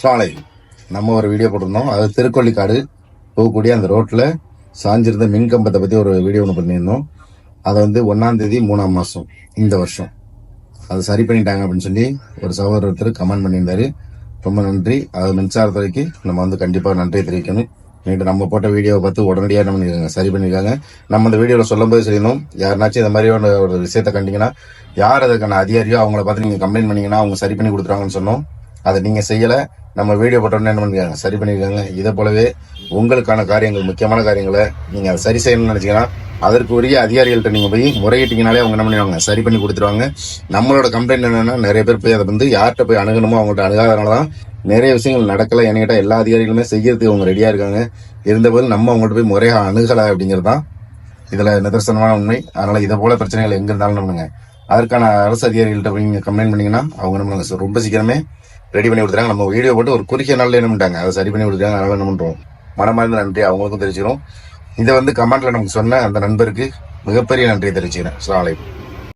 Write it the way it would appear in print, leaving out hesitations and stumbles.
சாலை நம்ம ஒரு வீடியோ போட்டிருந்தோம். அது திருக்கொள்ளிக்காடு போகக்கூடிய அந்த ரோட்ல சாஞ்சிருந்த மின்கம்பத்தை பத்தி ஒரு வீடியோ ஒன்று பண்ணியிருந்தோம். அதை 1ஆம் தேதி 3ஆம் மாசம் இந்த வருஷம் அதை சரி பண்ணிட்டாங்க அப்படின்னு சொல்லி ஒரு சகோதரர் ஒருத்தர் கமெண்ட் பண்ணியிருந்தாரு. ரொம்ப நன்றி. அது மின்சாரத்துறைக்கு நம்ம கண்டிப்பா நன்றி தெரிவிக்கணும். நேற்று நம்ம போட்ட வீடியோவை பார்த்து உடனடியாக என்ன பண்ணிருக்காங்க, சரி பண்ணியிருக்காங்க. நம்ம அந்த வீடியோவில் சொல்லும்போது சொல்லியிருந்தோம், யாருனாச்சும் இந்த மாதிரியான ஒரு விஷயத்த கண்டிங்கன்னா யார் அதுக்கான அதிகாரியோ அவங்கள பார்த்து நீங்க கம்ப்ளைண்ட் பண்ணீங்கன்னா அவங்க சரி பண்ணி கொடுத்துருவாங்கன்னு சொன்னோம். அதை நீங்க செய்யல. நம்ம வீடியோ போட்டோன்னு என்ன பண்ணிருக்காங்க, சரி பண்ணியிருக்காங்க. இதை போலவே உங்களுக்கான காரியங்கள், முக்கியமான காரியங்களை நீங்க அதை சரி செய்யணும்னு நினைச்சீங்கன்னா அதற்கு உரிய அதிகாரிகள்கிட்ட நீங்க போய் முறையிட்டீங்கனாலே அவங்க என்ன பண்ணிடுவாங்க, சரி பண்ணி கொடுத்துருவாங்க. நம்மளோட கம்ப்ளைண்ட் என்னன்னா, நிறைய பேர் போய் அதை யார்கிட்ட போய் அணுகணுமோ அவங்கள்ட்ட அணுகாதனாலதான் நிறைய விஷயங்கள் நடக்கல. என்கிட்ட எல்லா அதிகாரிகளுமே செய்யறதுக்கு அவங்க ரெடியா இருக்காங்க. இருந்தபோது நம்ம அவங்கள்ட்ட போய் முறையா அணுகல அப்படிங்கிறது தான் இதுல நிதர்சனமான உண்மை. அதனால இதை போல பிரச்சனைகள் எங்க இருந்தாலும் நம்மளுங்க அதற்கான அரசு அதிகாரிகள்கிட்ட போய் நீங்க கம்ப்ளைண்ட் பண்ணீங்கன்னா அவங்க நம்மளுங்க ரொம்ப சீக்கிரமே ரெடி பண்ணி கொடுத்துறாங்க. நம்ம வீடியோ போட்டு ஒரு குறுகிய நாள்ல என்ன பண்ணிட்டாங்க, அதை சரி பண்ணி கொடுத்துருக்காங்க. அதனால என்ன பண்றோம், மனமார்ந்த நன்றி அவங்களுக்கும் தெரிவிச்சுக்கிறோம். இதை கமெண்ட்ல நமக்கு சொன்ன அந்த நண்பருக்கு மிகப்பெரிய நன்றியை தெரிவிச்சுக்கிறேன். அஸ்ஸலாமு அலைக்கும்.